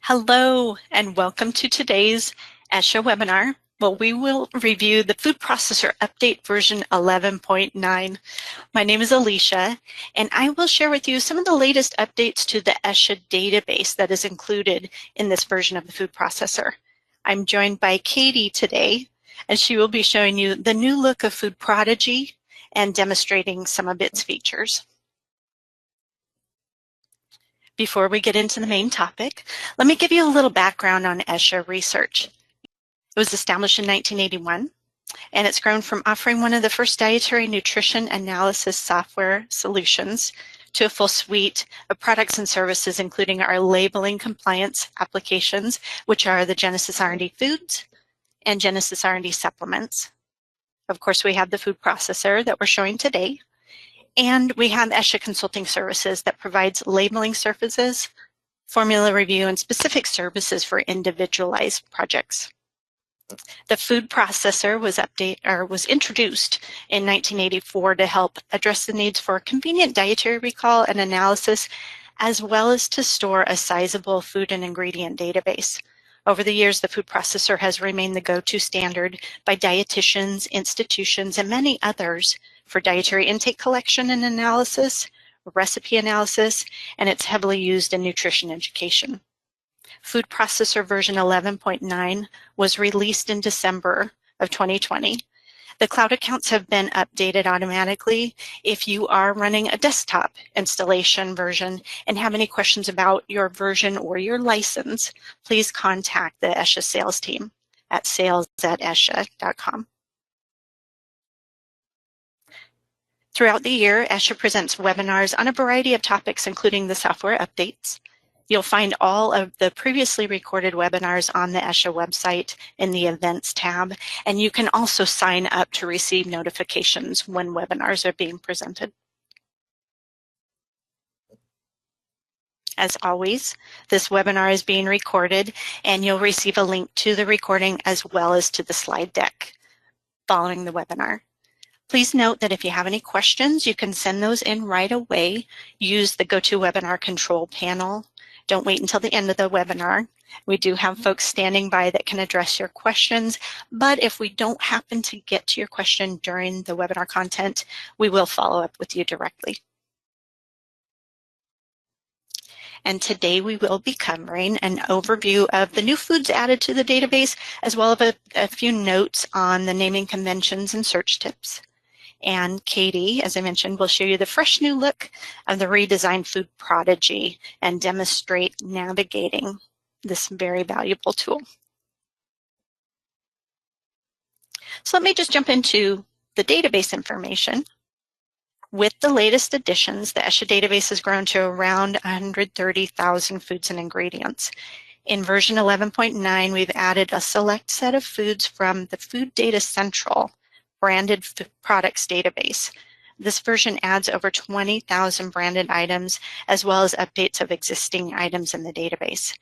Hello, and welcome to today's ESHA webinar. Well, we will review the Food Processor Update version 11.9. My name is Alicia, and I will share with you some of the latest updates to the ESHA database that is included in this version of the food processor. I'm joined by Katie today, and she will be showing you the new look of FoodProdigy and demonstrating some of its features. Before we get into the main topic, let me give you a little background on ESHA research. It was established in 1981, and it's grown from offering one of the first dietary nutrition analysis software solutions to a full suite of products and services, including our labeling compliance applications, which are the Genesis R&D Foods and Genesis R&D Supplements. Of course, we have the food processor that we're showing today, and we have ESHA Consulting Services that provides labeling services, formula review, and specific services for individualized projects. The food processor was introduced in 1984 to help address the needs for convenient dietary recall and analysis, as well as to store a sizable food and ingredient database. Over the years, the food processor has remained the go-to standard by dietitians, institutions, and many others for dietary intake collection and analysis, recipe analysis, and it's heavily used in nutrition education. Food Processor version 11.9 was released in December of 2020. The cloud accounts have been updated automatically. If you are running a desktop installation version and have any questions about your version or your license, please contact the ESHA sales team at sales@esha.com. Throughout the year, ESHA presents webinars on a variety of topics, including the software updates. You'll find all of the previously recorded webinars on the ESHA website in the Events tab, and you can also sign up to receive notifications when webinars are being presented. As always, this webinar is being recorded, and you'll receive a link to the recording as well as to the slide deck following the webinar. Please note that if you have any questions, you can send those in right away. Use the GoToWebinar control panel. Don't wait until the end of the webinar. We do have folks standing by that can address your questions, but if we don't happen to get to your question during the webinar content, we will follow up with you directly. And today we will be covering an overview of the new foods added to the database, as well as a few notes on the naming conventions and search tips. And Katie, as I mentioned, will show you the fresh new look of the redesigned FoodProdigy and demonstrate navigating this very valuable tool. So let me just jump into the database information. With the latest additions, the ESHA database has grown to around 130,000 foods and ingredients. In version 11.9, we've added a select set of foods from the FoodData Central branded products database. This version adds over 20,000 branded items, as well as updates of existing items in the database.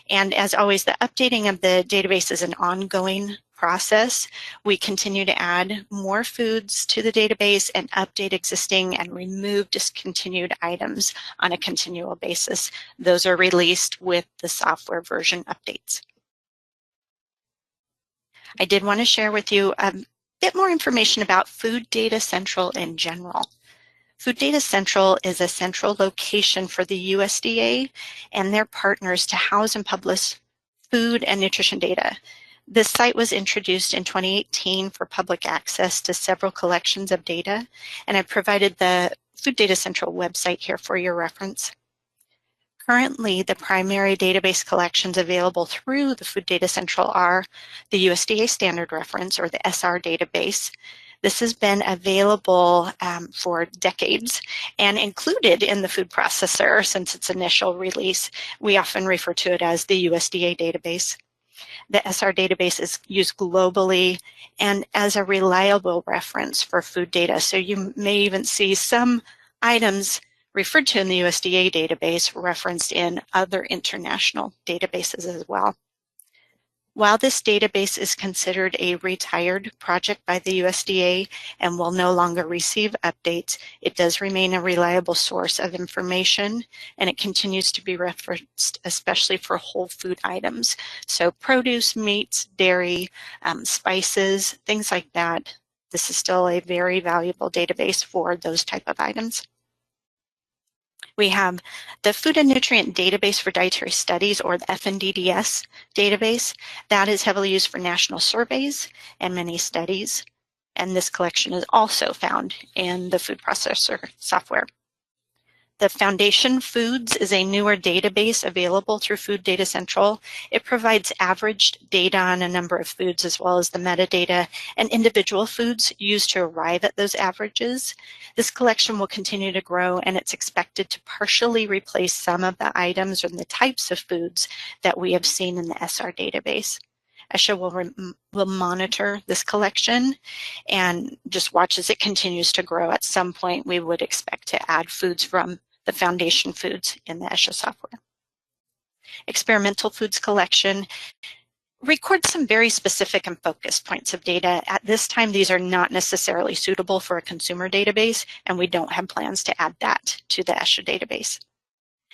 And as always, the updating of the database is an ongoing process. We continue to add more foods to the database and update existing and remove discontinued items on a continual basis. Those are released with the software version updates. I did want to share with you a bit more information about FoodData Central in general. FoodData Central is a central location for the USDA and their partners to house and publish food and nutrition data. This site was introduced in 2018 for public access to several collections of data, and I provided the FoodData Central website here for your reference. Currently, the primary database collections available through the FoodData Central are the USDA Standard Reference, or the SR database. This has been available for decades and included in the food processor since its initial release. We often refer to it as the USDA database. The SR database is used globally and as a reliable reference for food data. So you may even see some items referred to in the USDA database referenced in other international databases as well. While this database is considered a retired project by the USDA and will no longer receive updates, it does remain a reliable source of information, and it continues to be referenced, especially for whole food items. So produce, meats, dairy, spices, things like that. This is still a very valuable database for those type of items. We have the Food and Nutrient Database for Dietary Studies, or the FNDDS database. That is heavily used for national surveys and many studies. And this collection is also found in the food processor software. The Foundation Foods is a newer database available through FoodData Central. It provides averaged data on a number of foods as well as the metadata and individual foods used to arrive at those averages. This collection will continue to grow, and it's expected to partially replace some of the items and the types of foods that we have seen in the SR database. ESHA will monitor this collection and just watch as it continues to grow. At some point, we would expect to add foods from the Foundation Foods in the ESHA software. Experimental Foods Collection records some very specific and focused points of data. At this time, these are not necessarily suitable for a consumer database, and we don't have plans to add that to the ESHA database.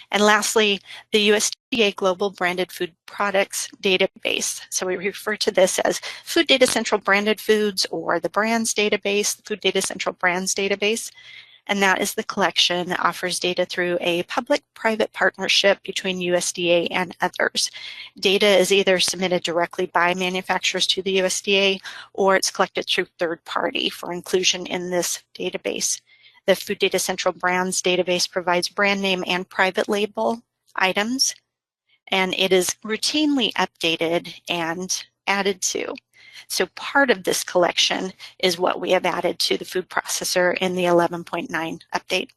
And lastly, the USDA Global Branded Food Products Database. So we refer to this as FoodData Central Branded Foods, or the Brands Database, the FoodData Central Brands Database. And that is the collection that offers data through a public-private partnership between USDA and others. Data is either submitted directly by manufacturers to the USDA, or it's collected through third party for inclusion in this database. The FoodData Central Brands database provides brand name and private label items, and it is routinely updated and added to. So part of this collection is what we have added to the food processor in the 11.9 update.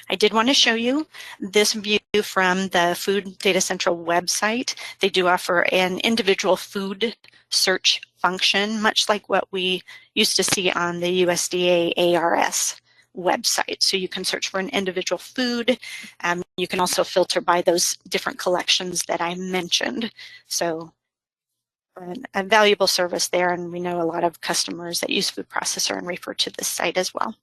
I did want to show you this view from the FoodData Central website. They do offer an individual food search function, much like what we used to see on the USDA ARS website. So you can search for an individual food. You can also filter by those different collections that I mentioned. So a valuable service there, and we know a lot of customers that use Food Processor and refer to this site as well.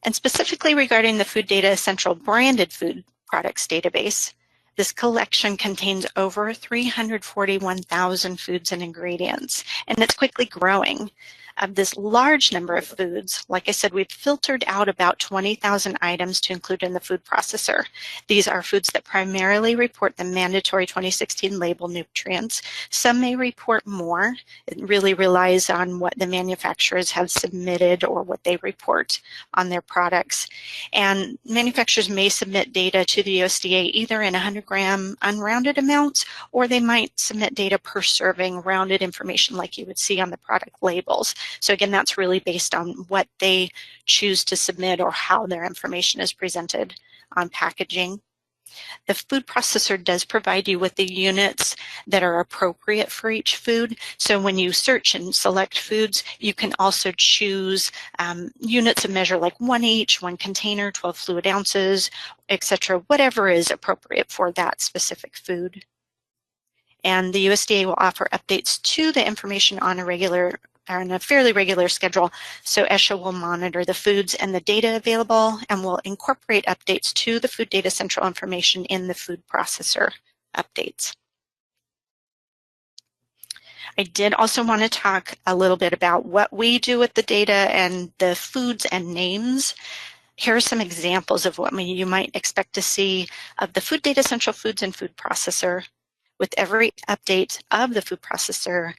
And specifically regarding the FoodData Central Branded Food Products Database, this collection contains over 341,000 foods and ingredients, and it's quickly growing. Of this large number of foods, like I said, we've filtered out about 20,000 items to include in the food processor. These are foods that primarily report the mandatory 2016 label nutrients. Some may report more. It really relies on what the manufacturers have submitted or what they report on their products. And manufacturers may submit data to the USDA either in 100-gram unrounded amounts, or they might submit data per serving, rounded information like you would see on the product labels. So again, that's really based on what they choose to submit or how their information is presented on packaging. The food processor does provide you with the units that are appropriate for each food. So when you search and select foods, you can also choose units of measure like 1 each, 1 container, 12 fluid ounces, etc., whatever is appropriate for that specific food. And the USDA will offer updates to the information on a fairly regular schedule, so ESHA will monitor the foods and the data available and will incorporate updates to the FoodData Central information in the food processor updates. I did also want to talk a little bit about what we do with the data and the foods and names. Here are some examples of what you might expect to see of the FoodData Central Foods and Food Processor. With every update of the food processor,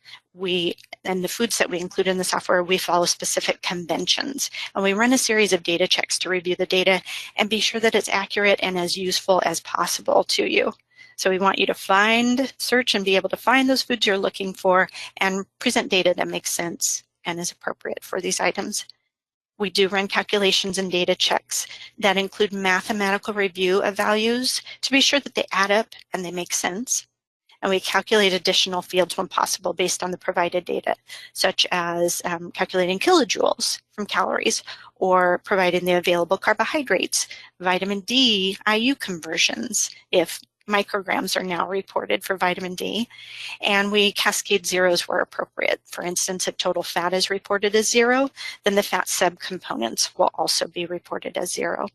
and the foods that we include in the software, we follow specific conventions. And we run a series of data checks to review the data and be sure that it's accurate and as useful as possible to you. So we want you to search and be able to find those foods you're looking for and present data that makes sense and is appropriate for these items. We do run calculations and data checks that include mathematical review of values to be sure that they add up and they make sense. And we calculate additional fields when possible based on the provided data, such as calculating kilojoules from calories or providing the available carbohydrates, vitamin D, IU conversions, if micrograms are now reported for vitamin D, and we cascade zeros where appropriate. For instance, if total fat is reported as 0, then the fat subcomponents will also be reported as 0.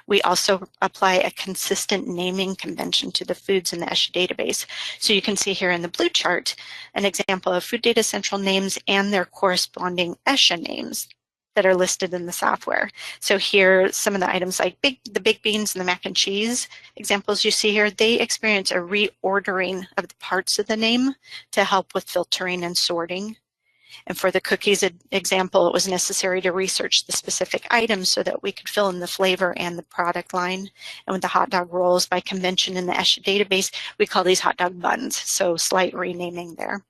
We also apply a consistent naming convention to the foods in the ESHA database. So you can see here in the blue chart an example of FoodData Central names and their corresponding ESHA names that are listed in the software. So here, some of the items like the baked beans and the mac and cheese examples you see here, they experience a reordering of the parts of the name to help with filtering and sorting. And for the cookies example, it was necessary to research the specific items so that we could fill in the flavor and the product line. And with the hot dog rolls, by convention in the ESHA database, we call these hot dog buns, so slight renaming there.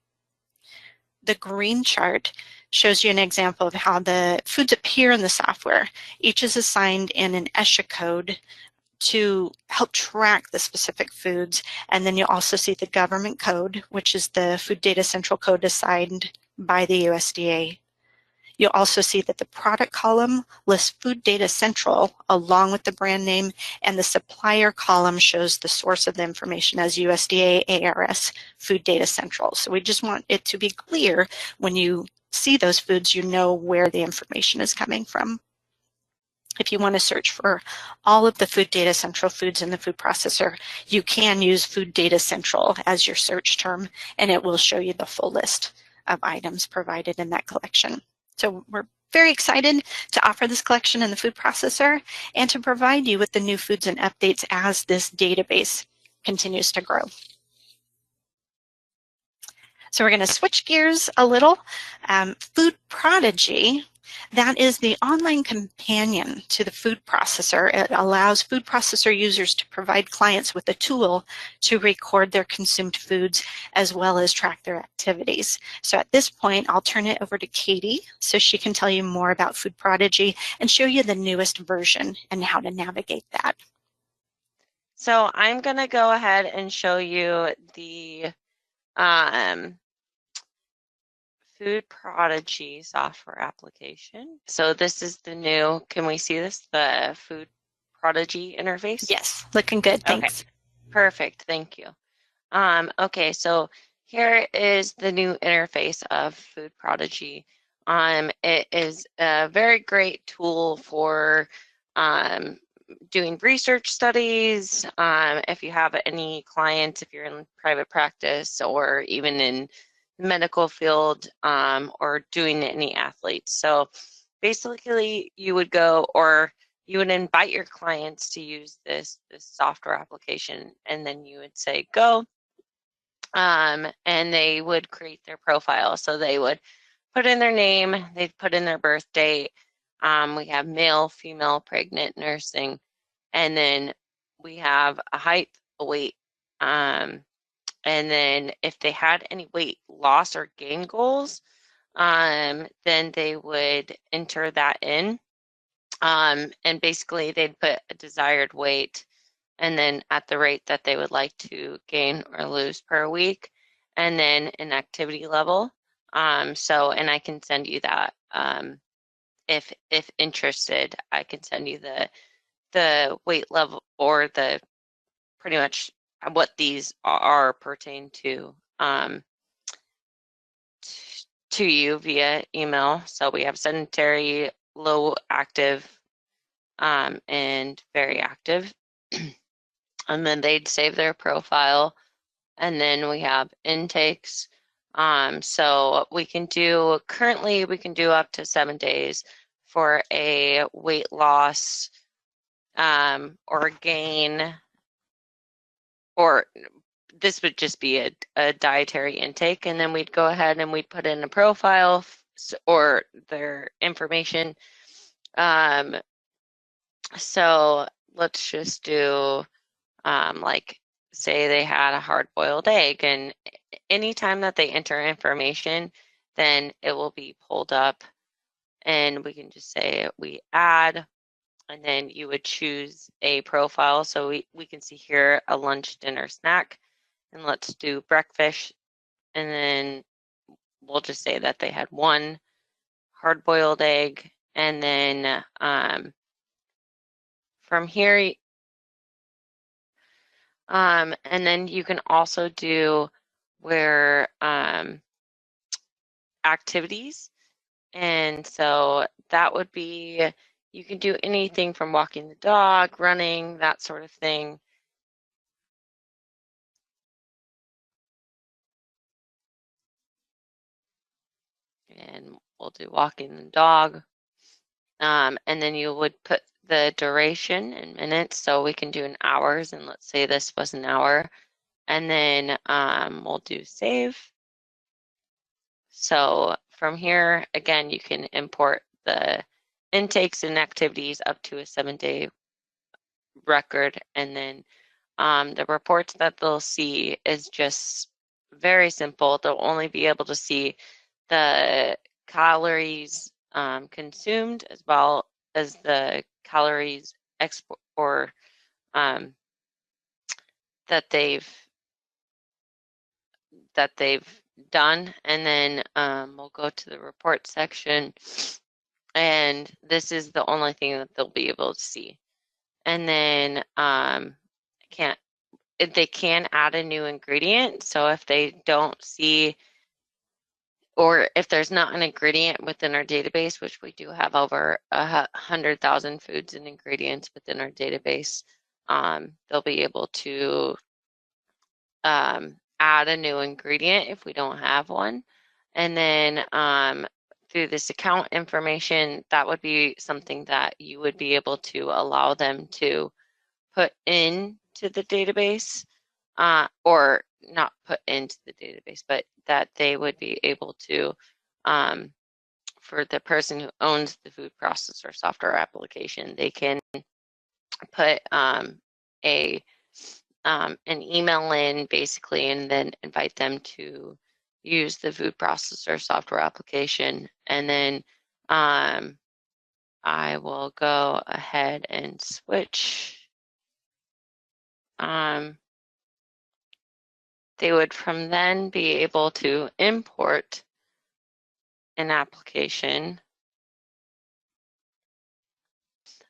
The green chart shows you an example of how the foods appear in the software. Each is assigned in an ESHA code to help track the specific foods. And then you'll also see the government code, which is the FoodData Central code assigned by the USDA. You'll also see that the product column lists FoodData Central along with the brand name, and the supplier column shows the source of the information as USDA ARS FoodData Central. So we just want it to be clear when you see those foods, you know where the information is coming from. If you want to search for all of the FoodData Central foods in the food processor, you can use FoodData Central as your search term, and it will show you the full list of items provided in that collection. So we're very excited to offer this collection in the food processor and to provide you with the new foods and updates as this database continues to grow. So we're going to switch gears a little. FoodProdigy, that is the online companion to the food processor. It allows food processor users to provide clients with a tool to record their consumed foods as well as track their activities. So at this point, I'll turn it over to Katie so she can tell you more about FoodProdigy and show you the newest version and how to navigate that. So I'm going to go ahead and show you the FoodProdigy software application. So this is the new, can we see this, the FoodProdigy interface? Yes, looking good, thanks. Okay, perfect, thank you. Okay, so here is the new interface of FoodProdigy. It is a very great tool for doing research studies. If you have any clients, if you're in private practice or even in the medical field, or doing any athletes. So basically you would go, or you would invite your clients to use this software application, and then you would say go, and they would create their profile. So they would put in their name, they'd put in their birth date. We have male, female, pregnant, nursing, and then we have a height, a weight, and then if they had any weight loss or gain goals, then they would enter that in. And basically they'd put a desired weight and then at the rate that they would like to gain or lose per week, and then an activity level. And I can send you that if interested. I can send you the weight level or the pretty much what these are pertain to you via email. So we have sedentary, low active, and very active. And then they'd save their profile. And then we have intakes. So we can do, currently we can do up to 7 days for a weight loss or gain, or this would just be a dietary intake. And then we'd go ahead and we'd put in a profile or their information. So let's just do like say they had a hard-boiled egg, and anytime that they enter information, then it will be pulled up, and we can just say we add, and then you would choose a profile. So we can see here a lunch, dinner, snack, and let's do breakfast, and then we'll just say that they had one hard-boiled egg, and then from here And then you can also do where activities. And so that would be, you can do anything from walking the dog, running, that sort of thing. And we'll do walking the dog. And then you would put the duration in minutes, so we can do in hours, and let's say this was an hour. And then we'll do save. So from here, again, you can import the intakes and activities up to a 7-day record. And then the reports that they'll see is just very simple. They'll only be able to see the calories consumed as well as the calories export or that they've done. And then we'll go to the report section, and this is the only thing that they'll be able to see. And then they can add a new ingredient. So if they don't see, or if there's not an ingredient within our database, which we do have over 100,000 foods and ingredients within our database, they'll be able to add a new ingredient if we don't have one. And then through this account information, that would be something that you would be able to allow them to put into the database, or not put into the database, but that they would be able to, for the person who owns the food processor software application, they can put an email in basically, and then invite them to use the food processor software application. And then I will go ahead and switch. They would from then be able to import an application.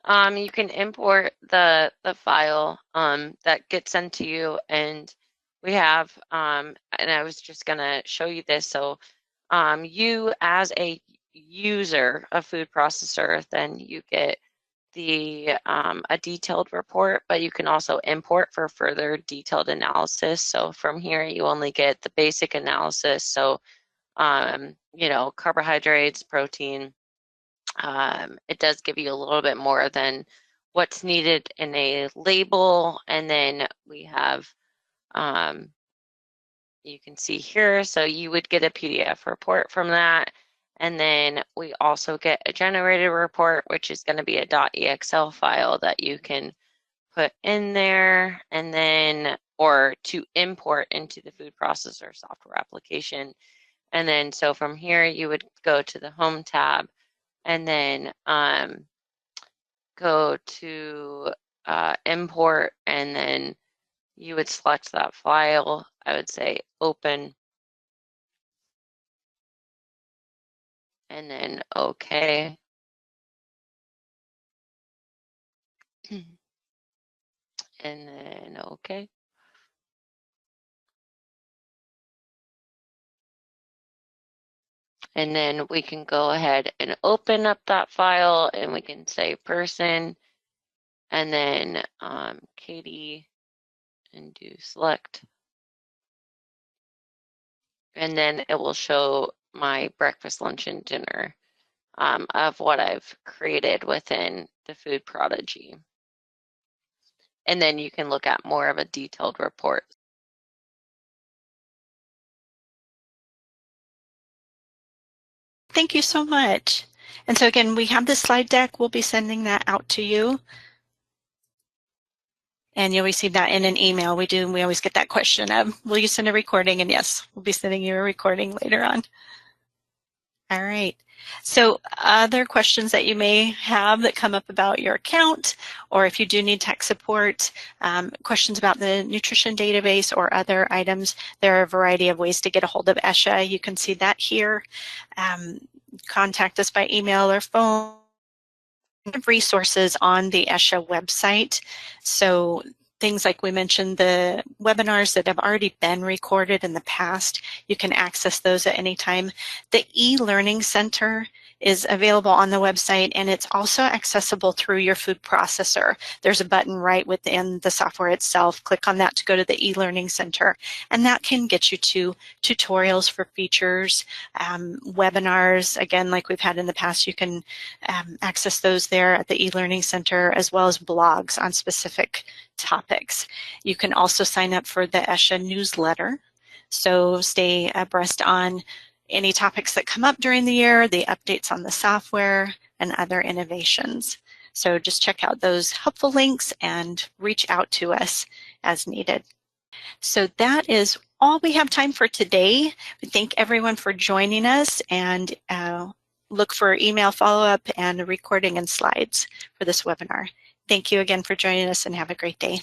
You can import the file that gets sent to you, and we have, and I was just gonna show you this. So you as a user of food processor, then you get the a detailed report, but you can also import for further detailed analysis. So from here, you only get the basic analysis. So you know, carbohydrates, protein. It does give you a little bit more than what's needed in a label. And then we have, you can see here, so you would get a PDF report from that. And then we also get a generated report, which is going to be a .exl file that you can put in there, and then, or to import into the food processor software application. And then, so from here, you would go to the Home tab, and then go to import, and then you would select that file. I would say open, and then OK. And then OK. And then we can go ahead and open up that file, and we can say person, and then Katie, and do select. And then it will show my breakfast, lunch, and dinner of what I've created within the FoodProdigy. And then you can look at more of a detailed report. Thank you so much. And so again, we have the slide deck. We'll be sending that out to you. And you'll receive that in an email. We always get that question of, will you send a recording? And yes, we'll be sending you a recording later on. All right. So other questions that you may have that come up about your account, or if you do need tech support, questions about the nutrition database or other items, there are a variety of ways to get a hold of ESHA. You can see that here. Contact us by email or phone. Resources on the ESHA website. So things like we mentioned, the webinars that have already been recorded in the past, you can access those at any time. The e-learning center is available on the website, and it's also accessible through your food processor. There's a button right within the software itself. Click on that to go to the e-learning center, and that can get you to tutorials for features, webinars. Again, like we've had in the past, you can access those there at the e-learning center, as well as blogs on specific topics. You can also sign up for the ESHA newsletter, so stay abreast on any topics that come up during the year, the updates on the software, and other innovations. So just check out those helpful links and reach out to us as needed. So that is all we have time for today. We thank everyone for joining us, and look for email follow-up and a recording and slides for this webinar. Thank you again for joining us, and have a great day.